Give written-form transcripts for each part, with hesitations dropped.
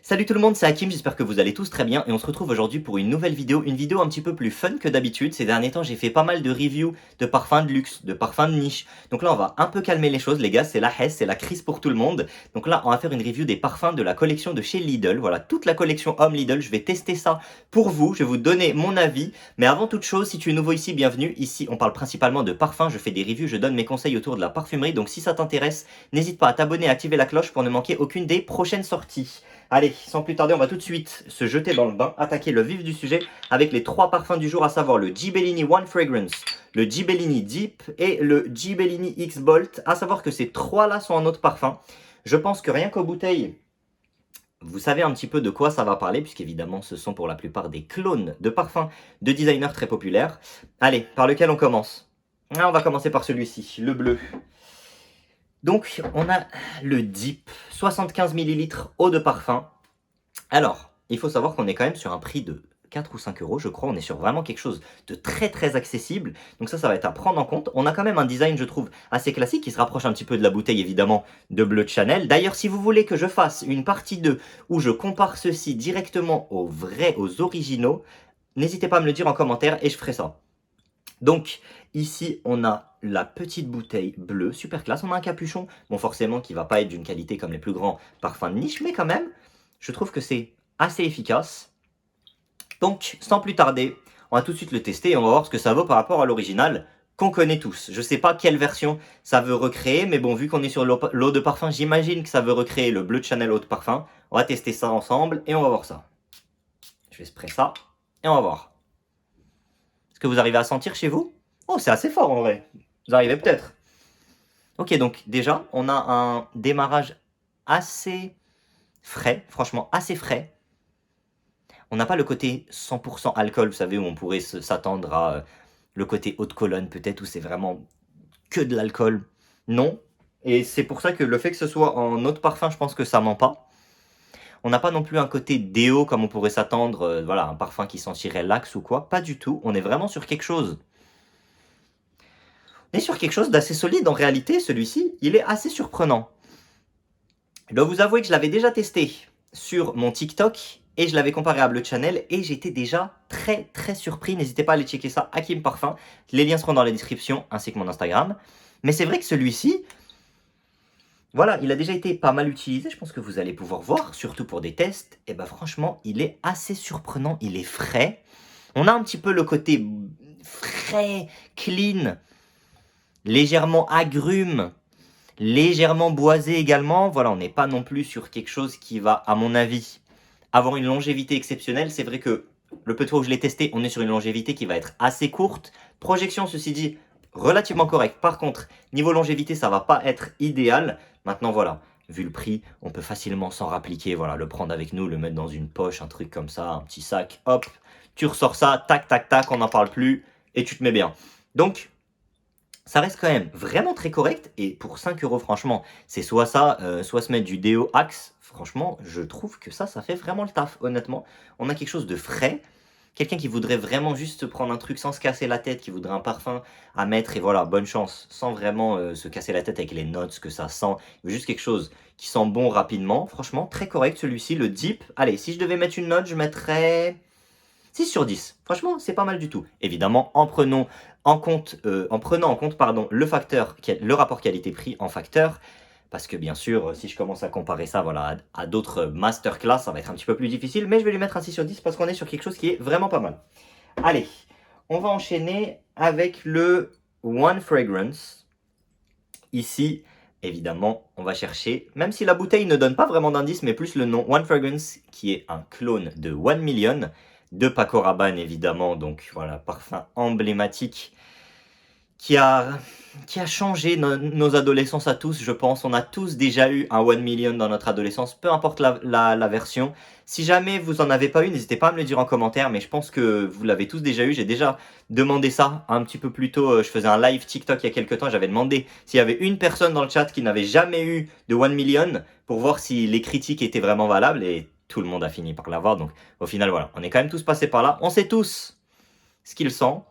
Salut tout le monde, c'est Hakim, j'espère que vous allez tous très bien et on se retrouve aujourd'hui pour une nouvelle vidéo, une vidéo un petit peu plus fun que d'habitude. Ces derniers temps j'ai fait pas mal de reviews de parfums de luxe, de parfums de niche. Donc là on va un peu calmer les choses les gars, c'est la hesse, c'est la crise pour tout le monde. Donc là on va faire une review des parfums de la collection de chez Lidl, voilà toute la collection homme Lidl, je vais tester ça pour vous, je vais vous donner mon avis. Mais avant toute chose, si tu es nouveau ici, bienvenue. Ici on parle principalement de parfums, je fais des reviews, je donne mes conseils autour de la parfumerie. Donc si ça t'intéresse, n'hésite pas à t'abonner et à activer la cloche pour ne manquer aucune des prochaines sorties. Allez, sans plus tarder, on va tout de suite se jeter dans le bain, attaquer le vif du sujet avec les trois parfums du jour, à savoir le Ghibellini One Fragrance, le Ghibellini Deep et le Ghibellini X Bolt. À savoir que ces trois-là sont en autre parfum. Je pense que rien qu'aux bouteilles, vous savez un petit peu de quoi ça va parler, puisqu'évidemment ce sont pour la plupart des clones de parfums de designers très populaires. Allez, par lequel on commence? On va commencer par celui-ci, le bleu. Donc, on a le Deep, 75 ml eau de parfum. Alors, il faut savoir qu'on est quand même sur un prix de 4 ou 5 euros, je crois. On est sur vraiment quelque chose de très très accessible. Donc ça va être à prendre en compte. On a quand même un design, je trouve, assez classique, qui se rapproche un petit peu de la bouteille, évidemment, de Bleu de Chanel. D'ailleurs, si vous voulez que je fasse une partie 2 où je compare ceci directement aux vrais, aux originaux, n'hésitez pas à me le dire en commentaire et je ferai ça. Donc, ici, on a la petite bouteille bleue, super classe. On a un capuchon, bon, forcément, qui va pas être d'une qualité comme les plus grands parfums de niche, mais quand même, je trouve que c'est assez efficace. Donc, sans plus tarder, on va tout de suite le tester et on va voir ce que ça vaut par rapport à l'original qu'on connaît tous. Je sais pas quelle version ça veut recréer, mais bon, vu qu'on est sur l'eau de parfum, j'imagine que ça veut recréer le Bleu de Chanel eau de parfum. On va tester ça ensemble et on va voir ça. Je vais sprayer ça et on va voir. Est-ce que vous arrivez à sentir chez vous? Oh, c'est assez fort en vrai. Vous arrivez peut-être. Ok, donc déjà, on a un démarrage assez frais, franchement assez frais. On n'a pas le côté 100% alcool, vous savez, où on pourrait s'attendre à le côté haute colonne peut-être, où c'est vraiment que de l'alcool. Non. Et c'est pour ça que le fait que ce soit en eau de parfum, je pense que ça ment pas. On n'a pas non plus un côté déo comme on pourrait s'attendre, voilà, un parfum qui sentirait l'axe ou quoi. Pas du tout. On est vraiment sur quelque chose. On est sur quelque chose d'assez solide en réalité, celui-ci. Il est assez surprenant. Je dois vous avouer que je l'avais déjà testé sur mon TikTok et je l'avais comparé à Bleu Chanel et j'étais déjà très très surpris. N'hésitez pas à aller checker ça, Hakim Parfum. Les liens seront dans la description ainsi que mon Instagram. Mais c'est vrai que celui-ci, voilà, il a déjà été pas mal utilisé. Je pense que vous allez pouvoir voir, surtout pour des tests. Et ben franchement, il est assez surprenant. Il est frais. On a un petit peu le côté frais, clean, légèrement agrume, légèrement boisé également. Voilà, on n'est pas non plus sur quelque chose qui va, à mon avis, avoir une longévité exceptionnelle. C'est vrai que le peu de fois où je l'ai testé, on est sur une longévité qui va être assez courte. Projection, ceci dit, relativement correcte. Par contre, niveau longévité, ça va pas être idéal. Maintenant, voilà, vu le prix, on peut facilement s'en rappliquer. Voilà, le prendre avec nous, le mettre dans une poche, un truc comme ça, un petit sac. Hop, tu ressors ça, tac, tac, tac, on n'en parle plus et tu te mets bien. Donc, ça reste quand même vraiment très correct. Et pour 5 euros, franchement, c'est soit ça, soit se mettre du déo Axe. Franchement, je trouve que ça fait vraiment le taf, honnêtement. On a quelque chose de frais. Quelqu'un qui voudrait vraiment juste se prendre un truc sans se casser la tête, qui voudrait un parfum à mettre, et voilà, bonne chance, sans vraiment se casser la tête avec les notes, que ça sent. Il veut juste quelque chose qui sent bon rapidement. Franchement, très correct celui-ci, le Deep. Allez, si je devais mettre une note, je mettrais 6 sur 10. Franchement, c'est pas mal du tout. Évidemment, en prenant en compte, pardon, le rapport qualité-prix en facteur. Parce que bien sûr, si je commence à comparer ça voilà, à d'autres masterclass, ça va être un petit peu plus difficile. Mais je vais lui mettre un 6 sur 10 parce qu'on est sur quelque chose qui est vraiment pas mal. Allez, on va enchaîner avec le One Fragrance. Ici, évidemment, on va chercher, même si la bouteille ne donne pas vraiment d'indice, mais plus le nom One Fragrance, qui est un clone de One Million, de Paco Rabanne évidemment, donc voilà, parfum emblématique qui a changé nos adolescences à tous, je pense. On a tous déjà eu un One Million dans notre adolescence, peu importe la version. Si jamais vous en avez pas eu, n'hésitez pas à me le dire en commentaire, mais je pense que vous l'avez tous déjà eu. J'ai déjà demandé ça un petit peu plus tôt. Je faisais un live TikTok il y a quelques temps, j'avais demandé s'il y avait une personne dans le chat qui n'avait jamais eu de One Million pour voir si les critiques étaient vraiment valables, et tout le monde a fini par l'avoir. Donc au final, voilà, on est quand même tous passés par là. On sait tous ce qu'il sent.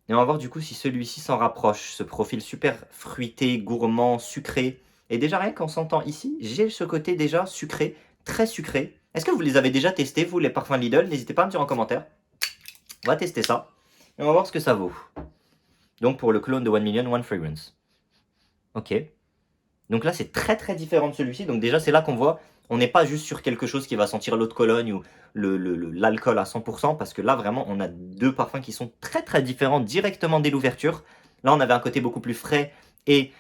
Et on va voir du coup si celui-ci s'en rapproche. Ce profil super fruité, gourmand, sucré. Et déjà rien qu'en sentant ici, j'ai ce côté déjà sucré, très sucrés. Est-ce que vous les avez déjà testés, vous, les parfums Lidl? N'hésitez pas à me dire en commentaire. On va tester ça. Et on va voir ce que ça vaut. Donc pour le clone de 1 Million, One Fragrance. Ok. Donc là, c'est très très différent de celui-ci. Donc déjà, c'est là qu'on voit, on n'est pas juste sur quelque chose qui va sentir l'eau de Cologne ou l'alcool à 100%, parce que là, vraiment, on a deux parfums qui sont très très différents directement dès l'ouverture. Là, on avait un côté beaucoup plus frais et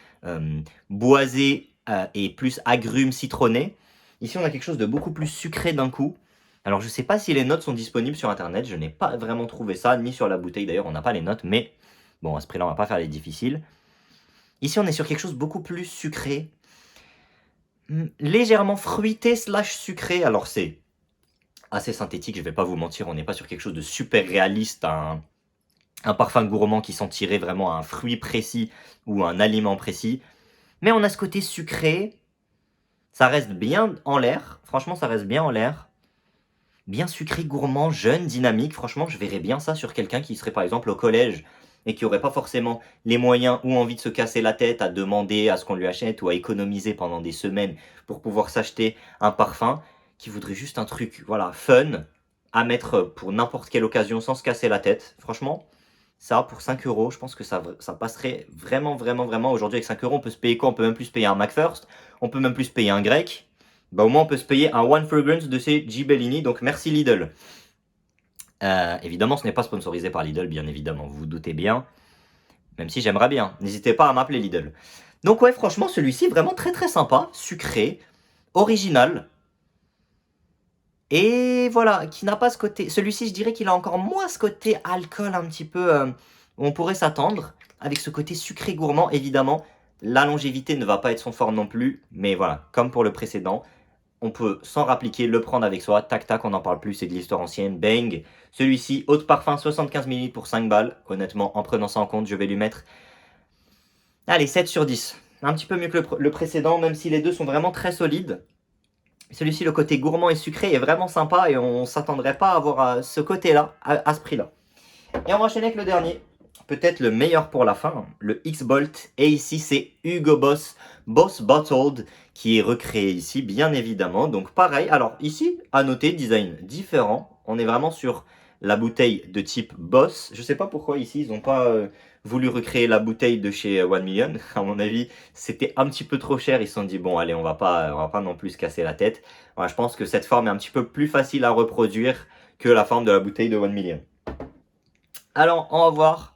boisé et plus agrumes citronné. Ici, on a quelque chose de beaucoup plus sucré d'un coup. Alors, je ne sais pas si les notes sont disponibles sur Internet. Je n'ai pas vraiment trouvé ça, ni sur la bouteille d'ailleurs, on n'a pas les notes. Mais bon, à ce prix-là, on va pas faire les difficiles. Ici, on est sur quelque chose de beaucoup plus sucré, légèrement fruité slash sucré. Alors, c'est assez synthétique, je vais pas vous mentir, on n'est pas sur quelque chose de super réaliste, un parfum gourmand qui sentirait vraiment un fruit précis ou un aliment précis. Mais on a ce côté sucré, ça reste bien en l'air, franchement ça reste bien en l'air. Bien sucré, gourmand, jeune, dynamique, franchement je verrais bien ça sur quelqu'un qui serait par exemple au collège et qui n'aurait pas forcément les moyens ou envie de se casser la tête à demander à ce qu'on lui achète ou à économiser pendant des semaines pour pouvoir s'acheter un parfum, qui voudrait juste un truc, voilà, fun, à mettre pour n'importe quelle occasion sans se casser la tête. Franchement, ça pour 5 euros, je pense que ça passerait vraiment, vraiment, vraiment. Aujourd'hui avec 5 euros, on peut se payer quoi? On peut même plus se payer un McFirst, on peut même plus se payer un grec. Bah au moins on peut se payer un One Fragrance de chez J. Bellini, donc merci Lidl. Évidemment, ce n'est pas sponsorisé par Lidl, bien évidemment, vous vous doutez bien. Même si j'aimerais bien. N'hésitez pas à m'appeler Lidl. Donc ouais, franchement, celui-ci, vraiment très très sympa, sucré, original. Et voilà, qui n'a pas ce côté... Celui-ci, je dirais qu'il a encore moins ce côté alcool un petit peu... où on pourrait s'attendre. Avec ce côté sucré gourmand, évidemment. La longévité ne va pas être son fort non plus. Mais voilà, comme pour le précédent, on peut sans rappliquer le prendre avec soi, tac tac, on n'en parle plus, c'est de l'histoire ancienne, bang. Celui-ci, eau de parfum, 75 ml pour 5 balles. Honnêtement, en prenant ça en compte, je vais lui mettre, allez, 7 sur 10. Un petit peu mieux que le précédent, même si les deux sont vraiment très solides. Celui-ci, le côté gourmand et sucré est vraiment sympa et on s'attendrait pas à avoir ce côté-là, à ce prix-là. Et on va enchaîner avec le dernier. Peut-être le meilleur pour la fin, le X-Bolt. Et ici, c'est Hugo Boss, Boss Bottled, qui est recréé ici, bien évidemment. Donc pareil, alors ici, à noter, design différent. On est vraiment sur la bouteille de type Boss. Je sais pas pourquoi ici, ils n'ont pas voulu recréer la bouteille de chez 1 Million. À mon avis, c'était un petit peu trop cher. Ils se sont dit, bon, allez, on va pas non plus se casser la tête. Voilà, je pense que cette forme est un petit peu plus facile à reproduire que la forme de la bouteille de 1 Million. Alors, on va voir.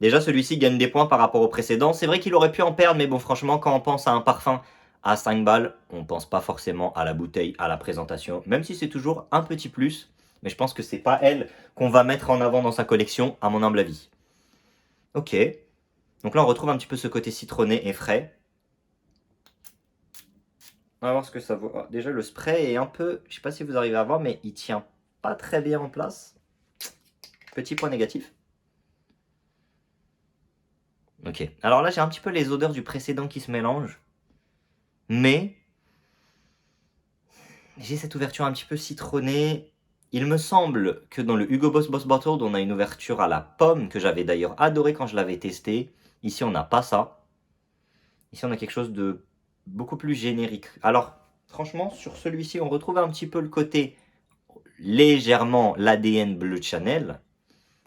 Déjà, celui-ci gagne des points par rapport au précédent. C'est vrai qu'il aurait pu en perdre, mais bon, franchement, quand on pense à un parfum à 5 balles, on ne pense pas forcément à la bouteille, à la présentation, même si c'est toujours un petit plus. Mais je pense que c'est pas elle qu'on va mettre en avant dans sa collection, à mon humble avis. Ok. Donc là, on retrouve un petit peu ce côté citronné et frais. On va voir ce que ça vaut. Oh, déjà, le spray est un peu... Je sais pas si vous arrivez à voir, mais il tient pas très bien en place. Petit point négatif. Ok, alors là j'ai un petit peu les odeurs du précédent qui se mélangent, mais j'ai cette ouverture un petit peu citronnée. Il me semble que dans le Hugo Boss Boss Bottled, on a une ouverture à la pomme, que j'avais d'ailleurs adoré quand je l'avais testé. Ici on n'a pas ça. Ici on a quelque chose de beaucoup plus générique. Alors franchement sur celui-ci on retrouve un petit peu le côté légèrement l'ADN Bleu Chanel.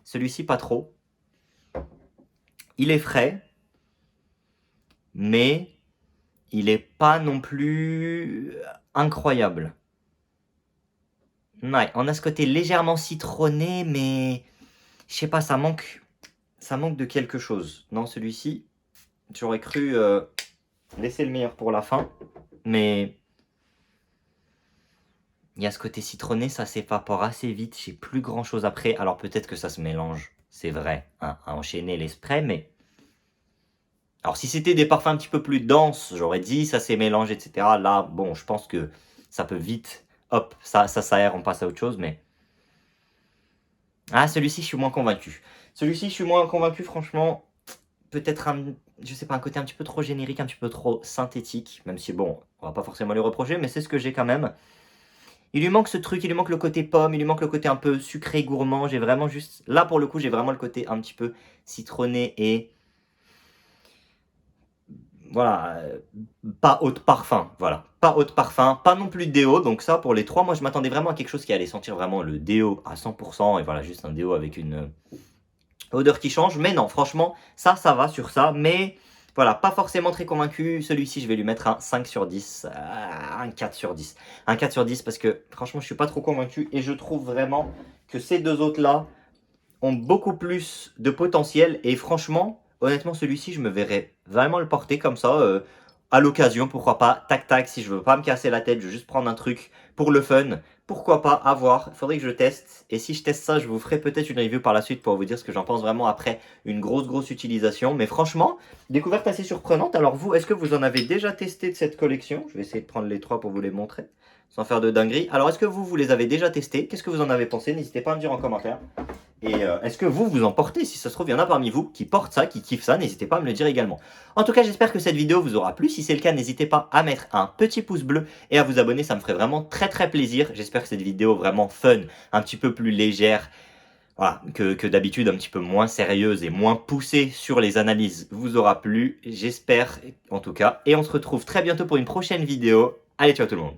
Celui-ci pas trop. Il est frais, mais il est pas non plus incroyable. Ouais, on a ce côté légèrement citronné, mais je sais pas, ça manque de quelque chose. Non, celui-ci, j'aurais cru laisser le meilleur pour la fin, mais il y a ce côté citronné, ça s'évapore assez vite, j'ai plus grand chose après. Alors peut-être que ça se mélange, c'est vrai, hein, à enchaîner les sprays, mais... Alors si c'était des parfums un petit peu plus denses, j'aurais dit ça s'est mélangé, etc. Là, bon, je pense que ça peut vite, hop, ça s'aère, on passe à autre chose, mais... Ah, celui-ci, je suis moins convaincu. Celui-ci, je suis moins convaincu, franchement. Peut-être je sais pas, un côté un petit peu trop générique, un petit peu trop synthétique. Même si, bon, on va pas forcément lui reprocher, mais c'est ce que j'ai quand même. Il lui manque ce truc, il lui manque le côté pomme, il lui manque le côté un peu sucré, gourmand. J'ai vraiment juste... Là, pour le coup, j'ai vraiment le côté un petit peu citronné et... voilà, pas eau de parfum, voilà. Pas eau de parfum, pas non plus de déo, donc ça pour les 3, moi je m'attendais vraiment à quelque chose qui allait sentir vraiment le déo à 100% et voilà, juste un déo avec une odeur qui change. Mais non, franchement, ça va sur ça, mais voilà, pas forcément très convaincu. Celui-ci, je vais lui mettre un 5 sur 10, un 4 sur 10. Un 4 sur 10 parce que franchement, je suis pas trop convaincu et je trouve vraiment que ces deux autres-là ont beaucoup plus de potentiel et franchement, honnêtement, celui-ci, je me verrais vraiment le porter comme ça, à l'occasion, pourquoi pas, tac tac, si je veux pas me casser la tête, je veux juste prendre un truc pour le fun, pourquoi pas, à voir, faudrait que je teste, et si je teste ça, je vous ferai peut-être une review par la suite pour vous dire ce que j'en pense vraiment après une grosse utilisation, mais franchement, découverte assez surprenante. Alors vous, est-ce que vous en avez déjà testé de cette collection? Je vais essayer de prendre les 3 pour vous les montrer, sans faire de dinguerie. Alors est-ce que vous les avez déjà testés? Qu'est-ce que vous en avez pensé? N'hésitez pas à me dire en commentaire. Et est-ce que vous en portez? Si ça se trouve, il y en a parmi vous qui portent ça, qui kiffent ça, n'hésitez pas à me le dire également. En tout cas, j'espère que cette vidéo vous aura plu. Si c'est le cas, n'hésitez pas à mettre un petit pouce bleu et à vous abonner, ça me ferait vraiment très plaisir. J'espère que cette vidéo vraiment fun, un petit peu plus légère, voilà, que d'habitude, un petit peu moins sérieuse et moins poussée sur les analyses vous aura plu. J'espère en tout cas. Et on se retrouve très bientôt pour une prochaine vidéo. Allez, ciao tout le monde!